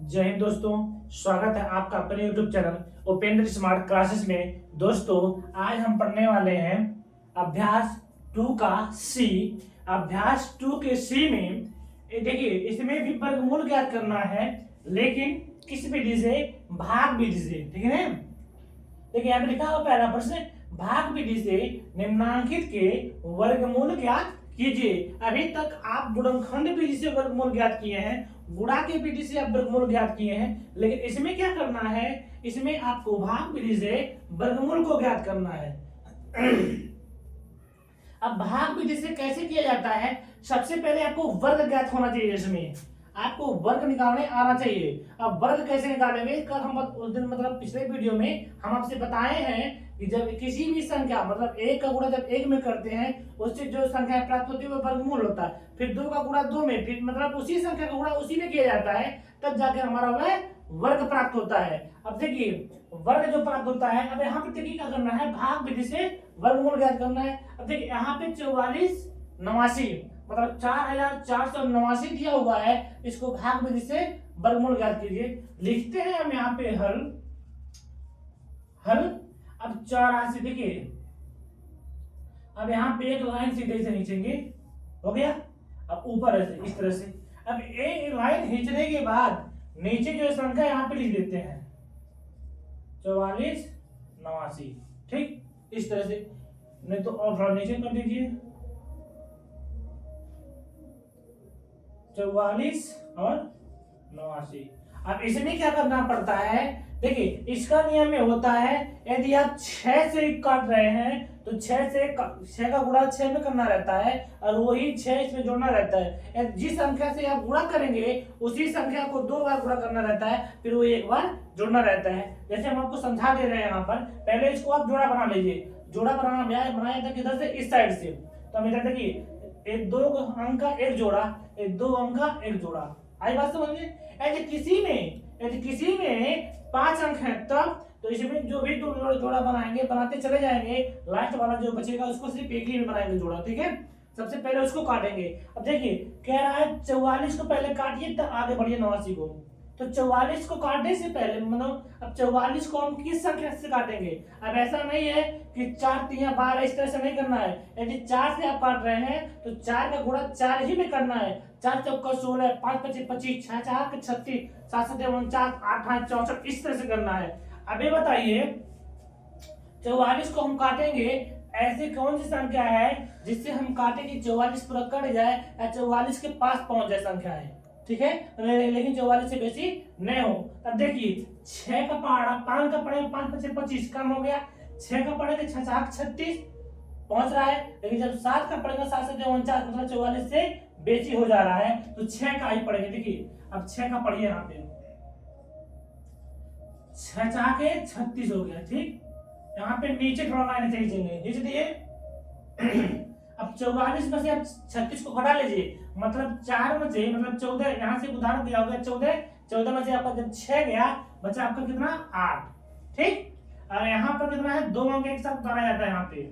जय हिंद दोस्तों। स्वागत है आपका अपने YouTube channel Upendra smart classes में। दोस्तों आज हम पढ़ने वाले हैं अभ्यास 2 का सी। अभ्यास 2 के सी में देखिए इसमें भी वर्गमूल ज्ञात करना है, लेकिन किस विधि से? भाग विधि से। ठीक है ना। देखिए यहाँ पे लिखा हुआ पहला प्रश्न, भाग विधि से निम्नांकित के वर्गमूल ज्ञात कीजिए। अभी तक आप गुणनखंड विधि से वर्गमूल ज्ञात किए हैं, गुणा के विधि से आप वर्गमूल ज्ञात किए हैं, लेकिन इसमें क्या करना है? इसमें आपको भाग विधि से वर्गमूल को ज्ञात करना है। अब भाग विधि से कैसे किया जाता है? सबसे पहले आपको वर्ग ज्ञात होना चाहिए। इसमें आपको वर्ग निकालने आना चाहिए। अब वर्ग कैसे निकालेंगे? कल हम उस दिन मतलब पिछले वीडियो में हम आपसे बताए हैं कि जब किसी भी संख्या मतलब एक का गुणा जब एक में करते हैं, उससे जो संख्या प्राप्त होती है वो वर्गमूल होता है। फिर दो का गुणा दो में, फिर मतलब उसी संख्या का गुणा उसी में किया जाता है, तब जाके हमारा वह वर्ग प्राप्त होता है। अब देखिए वर्ग जो प्राप्त होता है, अब यहाँ पे देखिए क्या करना है, भाग विधि से वर्गमूल ज्ञात करना है। अब देखिए यहाँ पे 4489 मतलब 4489 दिया हुआ है, इसको भाग विधि से वर्गमूल ज्ञात कीजिए। लिखते हैं हम यहाँ पे हल। अब 84 देखिए, अब यहाँ पे एक लाइन सीधे से खींचेंगे, हो गया। अब ऊपर ऐसे इस तरह से, अब एक लाइन खींचने के बाद नीचे जो संख्या यहाँ पे लिख देते हैं 4489। ठीक, इस तरह से, नहीं तो और थोड़ा नीचे कर दीजिए 44 और 89। अब इसमें क्या करना पड़ता है? देखिए इसका नियम में होता है, यदि आप 6 से काट रहे हैं तो 6 का गुणा 6 में करना रहता है और वही 6 इसमें जोड़ना रहता है। जिस संख्या से आप गुणा करेंगे उसी संख्या को 2 बार गुणा करना रहता है, फिर वो 1 बार जोड़ना रहता है। जैसे हम आपको समझा दे रहे हैं यहाँ पर, पहले इसको आप जोड़ा बना लीजिए। जोड़ा बनाया था किधर से? इस साइड से। तो हम इधर देखिए, एक 2 अंक का एक जोड़ा, एक 2 अंक का एक जोड़ा। आई बात समझ में? यदि किसी में 5 अंक है तब तो इसमें जो भी दो जोड़ा बनाएंगे, बनाते चले जाएंगे, लास्ट वाला जो बचेगा उसको सिर्फ एक ही में बनाएंगे जोड़ा। ठीक है, सबसे पहले उसको काटेंगे। अब देखिए कह रहा है 44 को पहले काटिए तब आगे बढ़िए 89 को। तो 44 को काटने से पहले मतलब अब 44 को हम किस संख्या से काटेंगे? अब ऐसा नहीं है कि 4 3 12 इस तरह से नहीं करना है। यदि 4 से आप काट रहे हैं तो 4 का गुणा 4 ही में करना है। 4 चौका 16, 5 25 25, 6 4 36, 7 7 49, 8 8 64 इस तरह से करना है। अब ये बताइए 44 को हम काटेंगे, ऐसी कौन सी संख्या है जिससे हम काटे कि 44 पूरा कट जाए या 44 के पास पहुंच जाए संख्या है? ठीक है, लेकिन 44 से बेसी नहीं हो। अब देखिए 6 का पहाड़ा 5 का पड़ेगा, 5 25 25 कम हो गया। 6 का पड़ेगा 6 4 36 पहुंच रहा है, लेकिन जब 7 का पड़ेगा 7 7 49 मतलब 44 से बेसी हो जा रहा है, तो 6 का ही पड़ेगा। देखिए अब 6 का पढ़िए यहाँ पे, 6 4 के 36 हो गया। ठीक, यहाँ पे नीचे थोड़ा लाइन खींचेंगे, खींच दिए। अब 44 में से आप 36 को घटा लीजिए, मतलब 4 में से मतलब 14, यहाँ से उदाहरण दिया होगा 14 में से आपका जब 6 गया, बचा आपका कितना? 8। ठीक, और यहाँ पर कितना है? 2 अंक एक साथ उतारा जाता है, यहाँ पे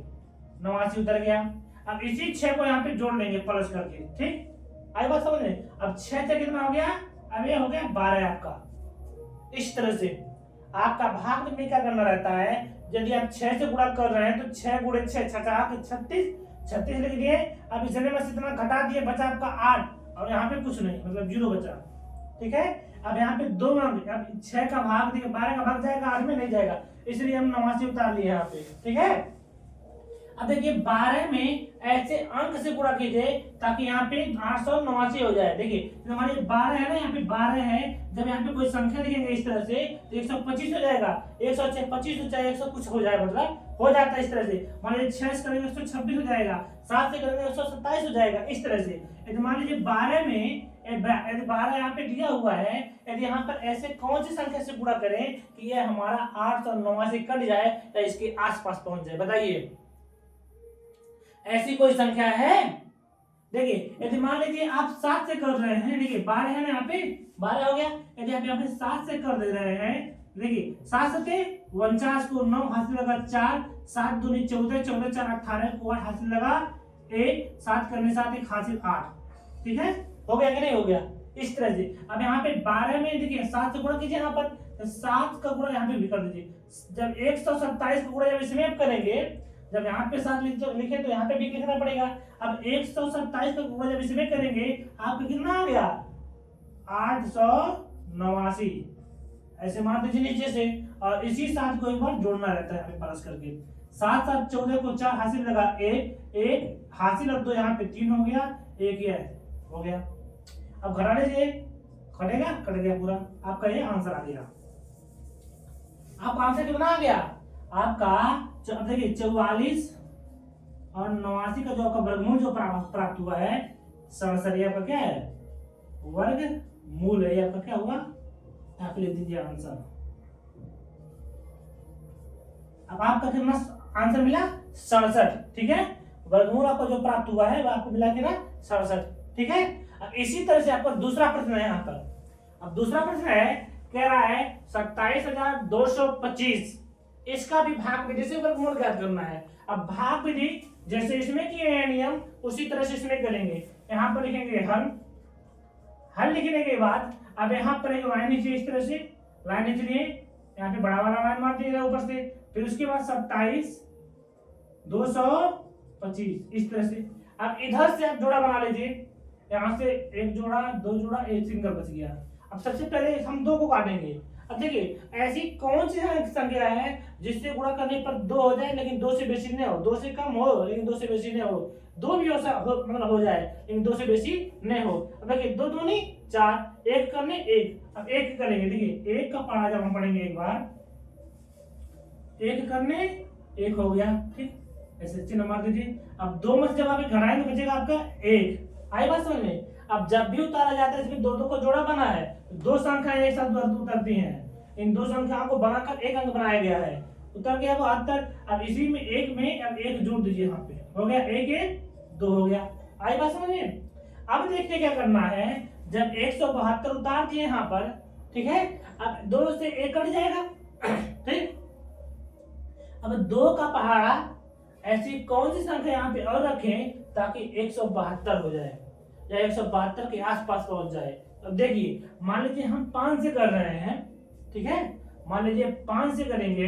89 उतर गया। अब इसी 6 को यहाँ पे जोड़ लेंगे प्लस करके। ठीक, आई बात समझ में? अब 6 से कितना हो गया? अब ये हो गया 12 आपका। इस तरह से आपका भाग में क्या करना रहता है, यदि आप 6 से गुणा कर रहे हैं तो 6 गुणे 6 36 लिख दिए। अब इसने में से इतना घटा दिए, बचा आपका 8 और यहाँ पे कुछ नहीं, मतलब 0 बचा। ठीक है, अब यहाँ पे 2 अंक, अब 6 का भाग दिए, 12 का भाग जाएगा, 8 में नहीं जाएगा, इसलिए हम 89 उतार लिए यहाँ पे। ठीक है, अब देखिए 12 में ऐसे अंक से गुणा कीजिए ताकि यहाँ पे 889 हो जाए। देखिए हमारे 12 है ना, यहाँ पे 12 है, जब यहाँ पे कोई संख्या लिखेंगे इस तरह से तो 125 हो जाएगा, 125 हो जाए, 100 कुछ हो जाए, मतलब हो जाता है इस तरह से। मान लीजिए 6 से करेंगे 126 हो जाएगा, 7 से करेंगे 127 हो जाएगा, इस तरह से। यदि मान लीजिए 12 में यदि 12 यहाँ पे दिया हुआ है, यदि यहाँ पर ऐसे कौन सी संख्या से गुणा करें कि यह हमारा 889 कट जाए या इसके आसपास पहुंच जाए? बताइए ऐसी कोई संख्या है? देखिए यदि मान लीजिए आप 7 से कर रहे हैं, देखिए 12 है ना, यहाँ पे 12 हो गया। यदि आप यहाँ पे 7 से कर दे रहे हैं, देखिए 7 सते 49 को 9 हाथ लगा 4, 7 दूनी 14, 14 4 18 को 8 हाथ लगा 1, 7 करने 7 1 हासिल 8। ठीक है, हो गया कि नहीं हो गया? इस तरह से। अब यहाँ पे 12 में देखिए 7 से गुणा कीजिए यहाँ पर, तो 7 का गुणा यहाँ पे भी कर दीजिए। जब 127 का गुणा जब इसमें करेंगे, जब यहाँ पे 7 लिखे तो यहाँ पे भी लिखना पड़ेगा। अब 127 का गुणा जब इसमें करेंगे आपको कितना आ गया 889, ऐसे मान दीजिए नीचे से। और इसी 7 को एक बार जोड़ना रहता है हमें प्लस करके। 7 7 14 को 4 हासिल लगा 1 1 हासिल रख दो, यहाँ पे 3 हो गया, 1 ये हो गया। अब घटाने से कटेगा, कट गया पूरा, आपका ये आंसर आ गया। आपका आंसर कितना आ गया आपका, अब देखिए 44 और 89 का जो आपका वर्गमूल जो प्राप्त हुआ है 67, आपका क्या है वर्ग मूल है, आपका क्या हुआ, आप लिख दीजिए आंसर। अब आपका कितना आंसर मिला 67, ठीक है। वर्गमूल आपको जो प्राप्त हुआ है वो आपको मिला कि ना 67, ठीक है। अब इसी तरह से आपका दूसरा प्रश्न है यहाँ पर। अब दूसरा प्रश्न है, कह रहा है 27,225, इसका भी भाग विधि से वर्गमूल ज्ञात करना है। अब भाग विधि जैसे इसमें किए हैं नियम, उसी तरह से इसमें करेंगे। यहाँ पर लिखेंगे हल, हल लिखने के बाद अब यहाँ पर एक लाइन नीचे इस तरह से लाइन नीचे, यहाँ पे बड़ा वाला लाइन मार दिया ऊपर से, फिर उसके बाद 27,225 इस तरह से। अब इधर से आप जोड़ा बना लीजिए, यहाँ से एक जोड़ा, दो जोड़ा, एक सिंगल बच गया। अब सबसे पहले हम 2 को काटेंगे। अब देखिए ऐसी कौन सी संख्या है जिससे गुणा करने पर 2 हो जाए लेकिन 2 से बेसी नहीं हो, 2 से कम हो लेकिन 2 से बेसी नहीं हो, 2 भी मतलब हो जाए लेकिन 2 से बेसी नहीं हो। अब देखिए 2 दूनी 4, 1 करने 1, अब 1 करेंगे, देखिए 1 का पढ़ा जब हम पढ़ेंगे एक बार, 1 करने 1 हो गया, ठीक, ऐसे चिन्ह मार दीजिए। अब 2 में से जब आप घटाएंगे बचेगा आपका 1, आई बात समझ में। अब जब भी उतारा जाता है इसमें 2 को जोड़ा बना है, 2 संख्याएं एक साथ उतरती हैं, इन 2 संख्याओं को बनाकर एक अंक बनाया गया है, उतर गया वो 72। अब इसी में 1 में अब 1 जोड़ दीजिए, यहाँ पे हो गया 1 1 2 हो गया, आई बात समझ में। अब देखिए क्या करना है, जब 172 उतार दिए यहाँ पर, ठीक है, अब 2 से 1 कट जाएगा, ठीक। अब 2 का पहाड़ा ऐसी कौन सी संख्या यहाँ पे और रखें ताकि 172 हो जाए या 172 के आसपास पहुंच जाए। अब देखिए मान लीजिए हम 5 से कर रहे हैं, ठीक है, मान लीजिए 5 से करेंगे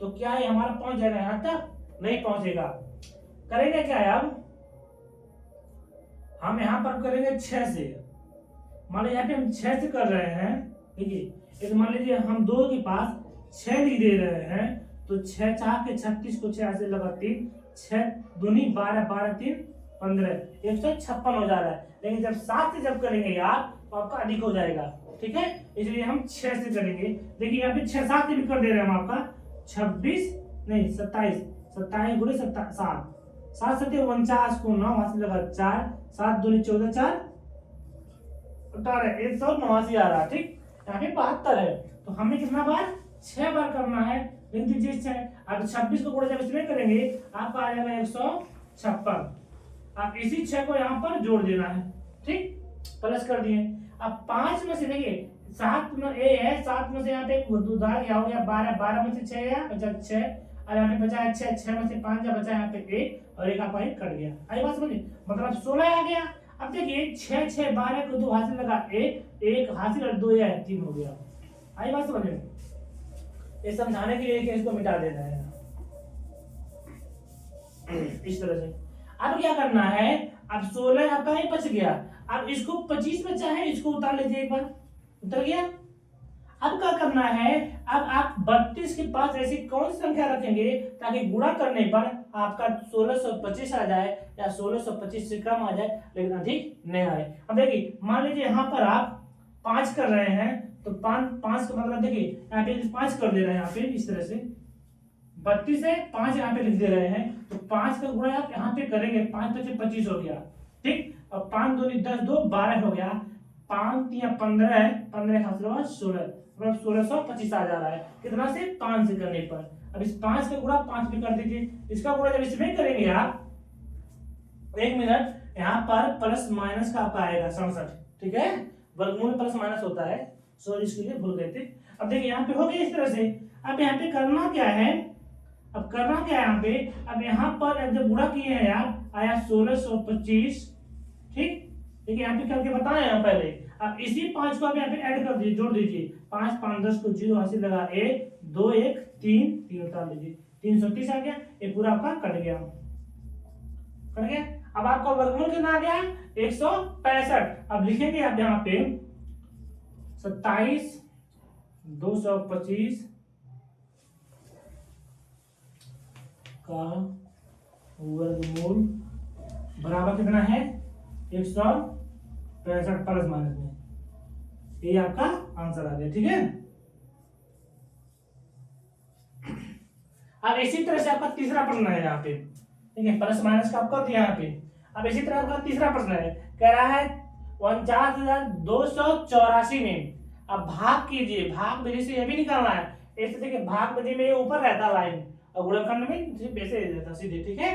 तो क्या है हमारा पहुंच जाएगा यहाँ तक, नहीं पहुंचेगा। करेंगे क्या है, अब हम यहाँ पर करेंगे 6 से, मान लीजिए यहाँ पे हम 6 से कर रहे हैं, देखिए मान लीजिए हम 2 के पास 6 लिख दे रहे हैं, तो 6 4 के 36 को 6 से लगा 3, 6 दूनी 12 12 3 15, 156 हो जा रहा है। लेकिन जब 7 से जब करेंगे आप तो आपका अधिक हो जाएगा, ठीक है, इसलिए हम 6 से करेंगे। देखिए यहाँ पे 6 7 से भी कर दे रहे हैं हम आपका 26 नहीं 27, 27 गुणे 7 7 7 49 को 9 हाथ लगा 4, 7 दूनी 14 4 18 189 आ रहा, ठीक। यहाँ पे 72 है, तो हमें कितना बार 6 बार करना है, लिख दीजिए 6। अब 26 को गुणा जब इसमें करेंगे आपका आ जाएगा 156। आप इसी 6 को यहाँ पर जोड़ देना है, ठीक, प्लस कर दिए। अब 5 में से देखिए 7 में ए है, 7 में से यहाँ पे उधार गया हो गया 12, 12 में से 6 गया बचा 6, और यहाँ पे बचा है 6, 6 में से 5 जा बचा यहाँ पे 1 और 1 आपका 1 कट गया, आई बात समझिए, मतलब 16 आ गया। अब देखिए 6 6 12 को 2 हासिल लगा 1 1 हासिल और 2 या 3 हो गया, आई बात समझ में। ये समझाने के लिए कि इसको मिटा देना है इस तरह से। अब क्या करना है, अब 16 आपका ही बच गया, अब इसको 25 बचा है, इसको उतार लीजिए एक बार, उतर गया। अब क्या करना है, अब आप 32 के पास ऐसी कौन सी संख्या रखेंगे ताकि गुणा करने पर आपका 1625 आ जाए या 1625 से कम आ जाए लेकिन अधिक नहीं आए। अब देखिए मान लीजिए यहाँ पर आप 5 कर रहे हैं, तो 5 का मतलब देखिए यहाँ पे 5 कर दे रहे हैं, यहाँ पे इस तरह से 32 है 5 यहाँ पे लिख दे रहे हैं, तो 5 का गुणा आप यहाँ पे करेंगे, 5 5 25 हो गया, ठीक। अब 5 दूनी 10 2 12 हो गया, 5 3 15 है, 15 हाथ लगा 16, मतलब 1625 आ जा रहा है, कितना से 5 से करने पर। अब इस 5 का गुणा 5 भी कर दीजिए, इसका गुणा जब इसमें करेंगे आप, 1 मिनट, यहाँ पर प्लस माइनस का आपका आएगा 67, ठीक है, वर्गमूल प्लस माइनस होता है, सॉरी इसके लिए भूल गए थे। अब देखिए यहाँ पे हो गया इस तरह से। अब यहाँ पे करना क्या है, अब करना क्या है यहाँ पे, अब यहाँ पर जब गुणा किए हैं आप आया 1625, ठीक, देखिए यहाँ पे करके बताए हैं पहले। अब इसी 5 को आप यहाँ पे ऐड कर दीजिए, जोड़ दीजिए। 5 5 10 को 0 हासिल लगा, 1 2 1 3 3 उतार लीजिए, 330 आ गया। ये पूरा आपका कट गया, कट गया। अब आपका वर्गमूल कितना आ गया? 165। अब लिखेंगे आप यहाँ पे 27 225 का वर्गमूल बराबर कितना है? 165 प्लस माइनस में। ये आपका आंसर आ गया, ठीक है। अब इसी तरह से आपका तीसरा प्रश्न है यहाँ पे, ठीक है, प्लस माइनस का आपका दिया यहाँ पे। अब इसी तरह आपका तीसरा प्रश्न है, कह रहा है 49,284 में अब भाग कीजिए। भाग विधि से ये भी निकालना है। ऐसे देखिए, भाग विधि में ये ऊपर रहता लाइन और गुणनखंड में सिर्फ ऐसे रहता सीधे, ठीक है,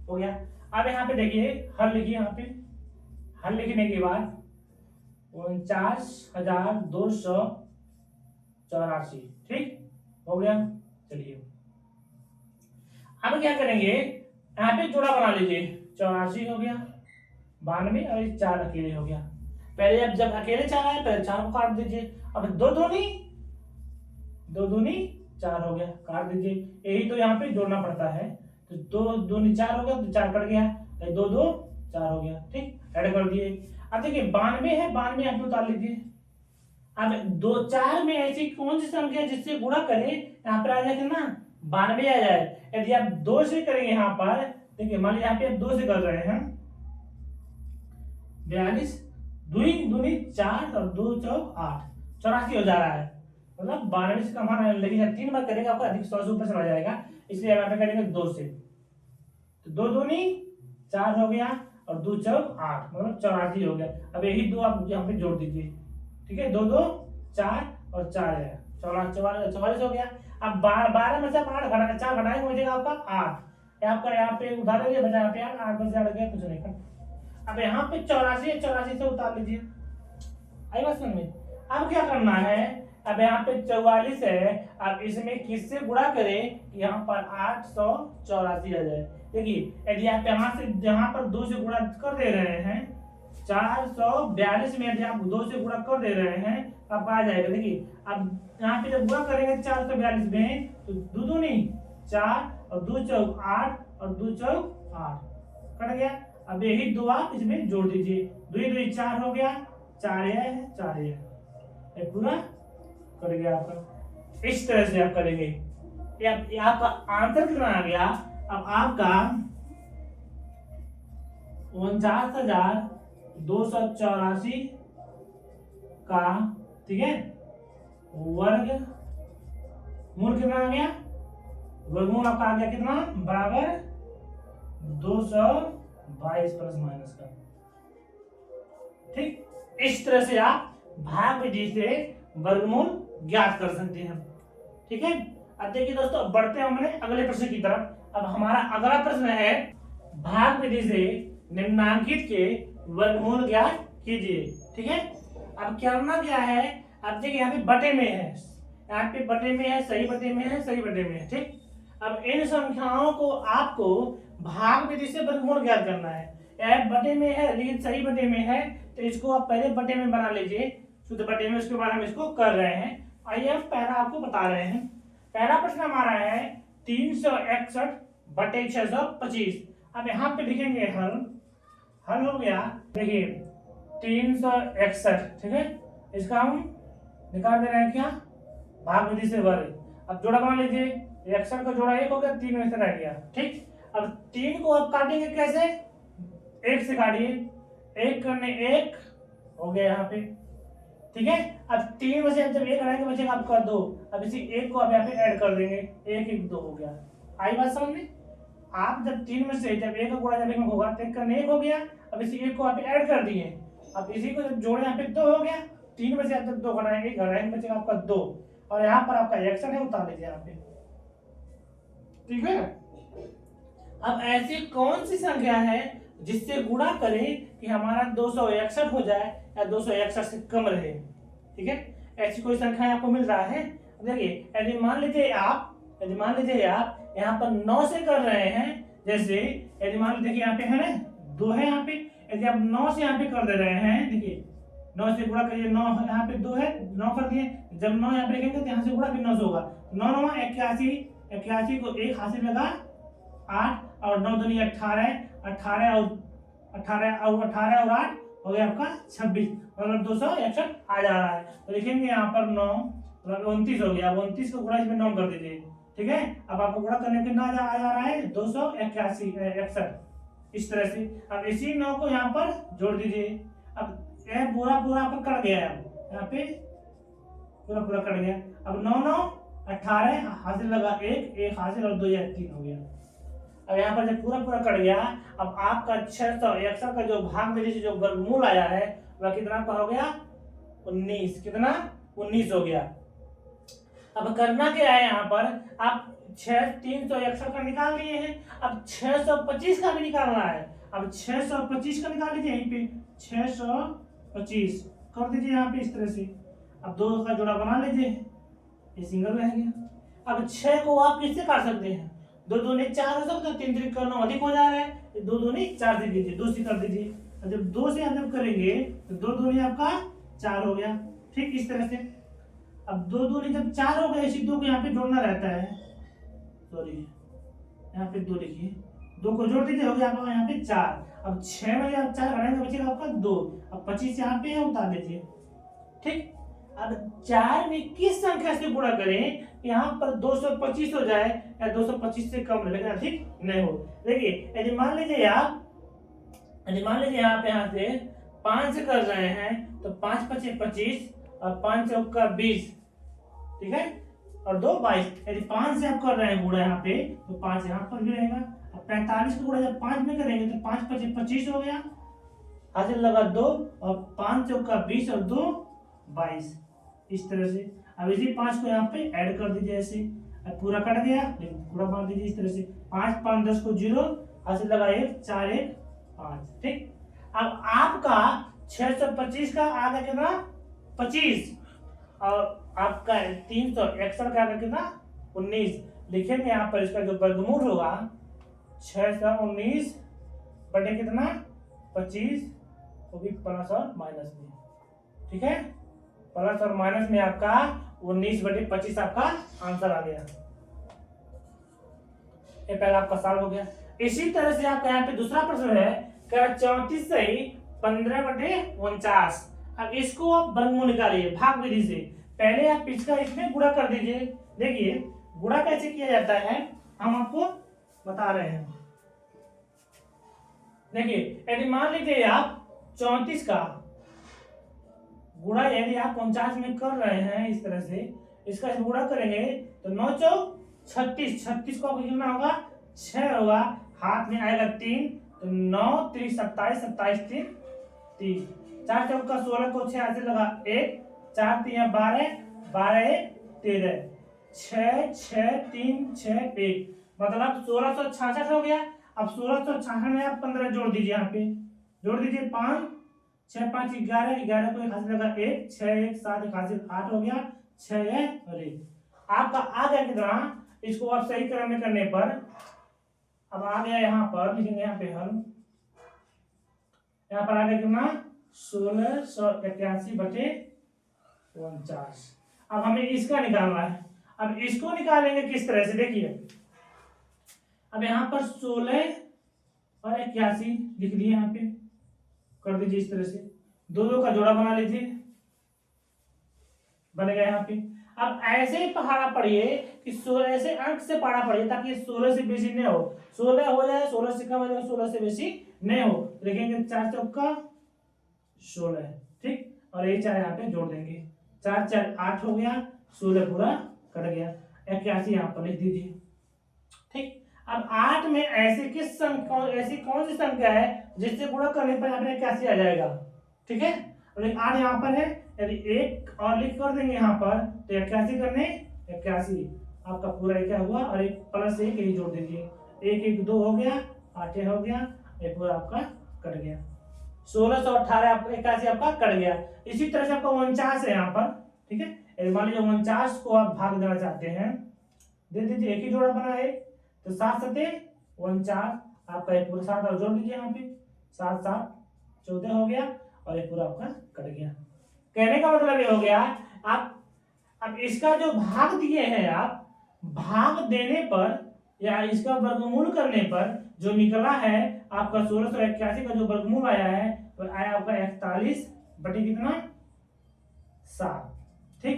हो गया। अब यहाँ पे देखिए हल लिखिए। यहाँ पे हल लिखने के बाद 49,284, ठीक हो गया। चलिए अब क्या करेंगे, यहाँ पे जोड़ा बना लीजिए। 84 हो गया, 92 और 4 अकेले हो गया। पहले अब जब अकेले 4 आए, पहले 4 को काट दीजिए। अब 2 दूनी 4 हो गया, काट दीजिए। यही तो यहाँ पे जोड़ना पड़ता है। तो 2 दूनी 4 हो गया, तो 4 कट गया, 2 2 4 हो गया, ठीक, ऐड कर दिए। अब देखिए 92 है, 92 यहाँ पे उतार लीजिए। अब 2 4 में ऐसी कौन सी संख्या जिससे गुणा करें यहाँ पर आ जाए ना 92 आ जाए। यदि आप 2 से करेंगे यहाँ पर, देखिए मान लीजिए यहाँ पे आप 2 से कर रहे हैं, 42 2 दूनी 4 और 2 चौक 8, 84 हो जा रहा है। मतलब 92 से कम आना है, लेकिन जब 3 बार करेंगे आपका अधिक 100 से ऊपर चला जाएगा, इसलिए यहाँ पे करेंगे 2 से। तो 2 दूनी 4 हो गया और 2 चौक 8, मतलब 84 हो गया। अब यही 2 आप यहाँ पे जोड़ दीजिए, ठीक है, 2 2 4 और 4 है 44 हो गया। अब 12 में से आप 8 घटा 4 घटाएंगे, बचेगा आपका 8। आपका यहाँ पे उदाहरण ये बचा, यहाँ पे 8 में से 8 गया, कुछ नहीं कर। अब यहाँ पे 84 है, 84 से उतार लीजिए। आई बात समझ में? अब क्या करना है, अब यहाँ पे 44 है, अब इसमें किससे गुणा करें कि यहाँ पर 884 आ जाए। देखिए यदि आप यहाँ से यहाँ पर 2 से गुणा कर दे रहे हैं, 442 में यदि आप 2 से गुणा कर दे रहे हैं, अब आ जाएगा। देखिए अब यहाँ पे जब गुणा करेंगे 442 में, तो 2 दूनी 4 और 2 चौक 8 और 2 चौक 8 कट गया। अब यही 2 आप इसमें जोड़ दीजिए, 2 2 4 हो गया, 4 है 4 है, ये पूरा कट गया आपका। इस तरह से आप करेंगे। ये आपका आंसर कितना आ गया? अब आपका 49,284 का, ठीक है, वर्ग मूल कितना आ गया? वर्गमूल आपका आ गया कितना? बराबर 222 प्लस माइनस का, ठीक। इस तरह से आप भाग विधि से वर्गमूल ज्ञात कर सकते हैं, ठीक है। अब देखिए दोस्तों, बढ़ते हैं हमने अगले प्रश्न की तरफ। अब हमारा अगला प्रश्न है, भाग विधि से निम्नांकित के वर्गमूल ज्ञात कीजिए, ठीक है। अब करना क्या है, अब देखिए यहाँ पे बटे में है, यहाँ पे बटे में है, सही बटे में है, सही बटे में है, ठीक। अब इन संख्याओं को आपको भाग विधि से वर्गमूल ज्ञात करना है। यह बटे में है लेकिन सही बटे में है, तो इसको आप पहले बटे में बना लीजिए, शुद्ध बटे में, उसके बाद हम इसको कर रहे हैं। आइए हम पहला आपको बता रहे हैं। पहला प्रश्न हमारा है 361 बटे 625। अब यहाँ पे लिखेंगे हल। हल हो गया, देखिए 361, ठीक है, इसका हम निकाल दे रहे हैं क्या? भाग विधि से वर्ग। अब जोड़ा बना लीजिए, 61 का जोड़ा 1 हो गया, 3 में से रह गया, ठीक। अब 3 को आप काटेंगे कैसे? 1 से काटिए, 1 करने 1 हो गया यहाँ पे, ठीक है। अब 3 में से जब 1 हटाएंगे बचेगा आपका 2। अब इसी 1 को आप यहाँ पे ऐड कर देंगे, 1 1 2 हो गया। आई बात समझ में? आप जब 3 में से जब 1 का गुणा जब 1 में होगा, 1 करने 1 हो गया, अब इसी 1 को आप ऐड कर दिए, अब इसी को जब जोड़े यहाँ पे 2 हो गया। 3 में से आप जब 2 घटाएंगे, घटाएंगे बचेगा आपका 2, और यहाँ पर आपका एक्शन है, उतार लीजिए यहाँ पे, ठीक है। अब ऐसी कौन सी संख्या है जिससे गुणा करें कि हमारा 261 हो जाए या 261 से कम रहे, ठीक है। ऐसी कोई संख्या आपको मिल रहा है? देखिए यदि मान लीजिए आप यहाँ पर 9 से कर रहे हैं, जैसे यदि मान लीजिए यहाँ पे है ना 2 है, यहाँ पे यदि आप 9 से यहाँ पे कर दे रहे हैं, देखिए 9 से गुणा करिए, 9 यहाँ पे 2 है, 9 कर दिए, जब 9 यहाँ पे लिखेंगे तो यहाँ से गुणा फिर 9 से होगा, 9 9 81, 81 को 1 हाथ से लगा 8 और 9 दूनी 18, 18 और 8 हो गया आपका 26, मतलब 261 आ जा रहा है। तो लिखेंगे यहाँ पर 9 29 हो गया, 29 को गुणा इसमें 9 कर दीजिए, ठीक है। अब आपको गुणा करने पे कितना आ जा रहा है 261, इस तरह से। अब इसी 9 को यहाँ पर जोड़ दीजिए। अब यह पूरा आपका कट गया है, यहाँ पे पूरा कट गया। अब 9 9 18 हासिल लगा 1 हासिल और 2 3 हो गया। अब यहाँ पर जब पूरा कट गया, अब आपका 661 का जो भाग में जो वर्गमूल आया है वह कितना का हो गया 19, कितना 19 हो गया। अब करना क्या है, यहाँ पर आप 361 का निकाल लिए हैं, अब 625 का भी निकालना है। अब 625 का निकाल लीजिए, यहीं पे 625 कर दीजिए यहाँ पे इस तरह से। अब 2 का जोड़ा बना लीजिए, ये सिंगल रह गया। अब 6 को आप किससे काट सकते हैं, 2 दूनी 4 हो सकता है, 3 3 का 9 अधिक हो जा रहा है, 2 दूनी 4 से कीजिए, 2 से कर दीजिए। जब 2 से आप जब करेंगे तो 2 दूनी आपका 4 हो गया, ठीक इस तरह से। अब 2 दूनी जब 4 हो गया, इसी 2 को यहाँ पे जोड़ना रहता है, सॉरी यहाँ पे 2 लिखिए, 2 को जोड़ दीजिए, हो गया आपका यहाँ पे 4। अब 6 में आप 4 घटाएंगे बचेगा आपका 2, अब 25 यहाँ पे उतार दीजिए, ठीक। अब 4 में किस संख्या से गुणा करें यहाँ पर 225 हो जाए या 225 से कम लेकिन अधिक नहीं हो। देखिए यदि मान लीजिए यहाँ पे यहाँ से 5 से कर रहे हैं तो 5 25 25 और 5 चौका 20, ठीक है, और 2 22। यदि 5 से आप कर रहे हैं गुणा यहाँ पे तो 5 यहाँ पर भी रहेगा। अब 45 का गुणा जब 5 में करेंगे तो 5 25 25 हो गया, हासिल लगा 2 और 5 चौका 20 और 2 22, इस तरह से। अब इसी 5 को यहाँ पे ऐड कर दीजिए ऐसे, अब पूरा कट गया लेकिन पूरा मार दीजिए इस तरह से। 5 5 10 को 0, हासिल लगा 1 4 1 5, ठीक। अब आपका 625 का आ गया कितना 25 और आपका 361 का आ गया कितना 19। लिखेंगे यहाँ पर इसका जो वर्गमूल होगा 619 बटे कितना 25, वो भी प्लस और माइनस में, ठीक है, प्लस और माइनस में आपका 19 बटे 25 आपका आंसर आ गया। ये पहला आपका सॉल्व हो गया। इसी तरह से आपका यहाँ पे दूसरा प्रश्न है, 34 से 15 बटे 49। अब इसको आप वर्गमूल निकालिए भाग विधि से। पहले आप इसका इसमें गुणा कर दीजिए। देखिए गुणा कैसे किया जाता है हम आपको बता रहे हैं। देखिए यदि मान लीजिए आप 34 का गुणा यदि आप 49 में कर रहे हैं इस तरह से, इसका गुणा करेंगे तो 9 चौक 36, 36 को कितना होगा 6 होगा, हाथ में आएगा 3 तो 9 3 27, 27 3 30, 4 चौक का 16 को 6 से लगा 1, 4 3 12, 12 13, 6 6 3 6 1, मतलब 1666 हो गया। अब 1666 में आप 15 जोड़ दीजिए, यहाँ पे जोड़ दीजिए 5 6 5 11, 11 को 1 हाथ लगा 1, 6 1 7 1 हाथ 8 हो गया, 6 1 और 1 आपका आ गया कितना। इसको आप सही क्रम में करने पर अब आ गया, यहाँ पर लिखेंगे यहाँ पे हल, यहाँ पर आ गया कितना 1681 बटे 49। अब हमें इसका निकालना है। अब इसको निकालेंगे किस तरह से, देखिए अब यहाँ पर 16 और 81 लिख दिए, यहाँ पे कर दीजिए इस तरह से, 2 2 का जोड़ा बना लीजिए, बनेगा यहाँ पे। अब ऐसे ही पढ़ा पढ़िए कि 16 ऐसे अंक से पढ़ा पढ़िए ताकि 16 से बेसी नहीं हो, 16 हो जाए 16 से कम हो जाए 16 से बेसी नहीं हो। लिखेंगे 4 चौका 16, ठीक, और ये 4 यहाँ पे जोड़ देंगे, 4 4 8 हो गया, 16 पूरा कट गया, 81 यहाँ पर लिख दीजिए, ठीक। अब 8 में ऐसी कौन सी संख्या है जिससे गुणा करने पर यहाँ पे 81 आ जाएगा, ठीक है। और 8 यहाँ पर है, यदि 1 और लिख कर देंगे यहाँ पर तो 81 करने 81 आपका पूरा क्या हुआ, और एक प्लस 1 यही जोड़ दीजिए, 1 1 2 हो गया, 8 हो गया, ये पूरा आपका कट गया, 1618 आपका 81 आपका कट गया। इसी तरह से आपका 49 है यहाँ पर, ठीक है। यदि मान लीजिए 49 को आप भाग देना चाहते हैं, दे दीजिए, एक ही जोड़ा बना है तो 7 7 49 आपका ये पूरा 7 और जोड़ दीजिए यहाँ पे, 7 7 14 हो गया और ये पूरा आपका कट गया। कहने का मतलब ये हो गया, आप अब इसका जो भाग दिए हैं आप, भाग देने पर या इसका वर्गमूल करने पर जो निकला है आपका 1681 का जो वर्गमूल आया है वो आया आपका 41 बटे कितना 7। ठीक,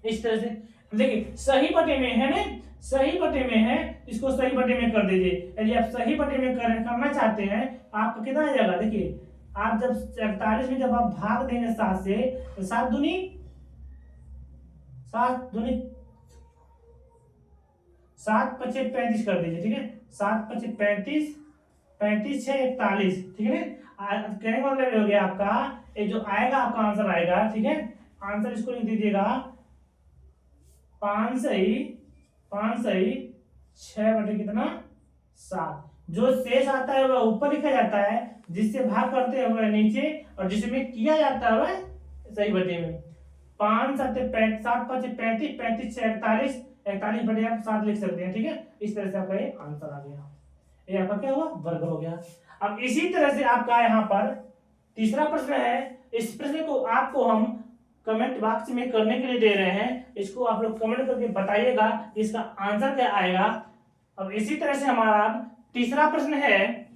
इस तरह से देखिए सही बटे में है ना, सही बटे में है, इसको सही बटे में कर दीजिए। यदि आप सही बटे में करना चाहते हैं आपका कितना आ जाएगा, देखिए आप जब 41 में जब आप भाग देंगे 7 से तो 7 दूनी 7 पचे 35 कर दीजिए। ठीक है, 7 पचे 35, 35 6 41। ठीक है ना, कहने का मतलब हो गया आपका ये जो आएगा आपका आंसर आएगा। ठीक है, आंसर इसको लिख दीजिएगा 5 सही 6 बटे कितना 7। जो शेष आता है वह ऊपर लिखा जाता है, जिससे भाग करते हैं वह नीचे, और जिसमें किया जाता है वह सही बटे में। 5 7 5 35 35 6 41, 41 बटे आप 7 लिख सकते हैं। ठीक है, इस तरह से आपका ये आंसर आ गया, ये आपका क्या हुआ वर्ग हो गया। अब इसी तरह से आपका यहाँ पर तीसरा प्रश्न है, इस प्रश्न को आपको हम कमेंट बॉक्स में करने के लिए दे रहे हैं, इसको आप लोग कमेंट करके बताइएगा इसका आंसर क्या आएगा। अब इसी तरह से हमारा तीसरा प्रश्न है,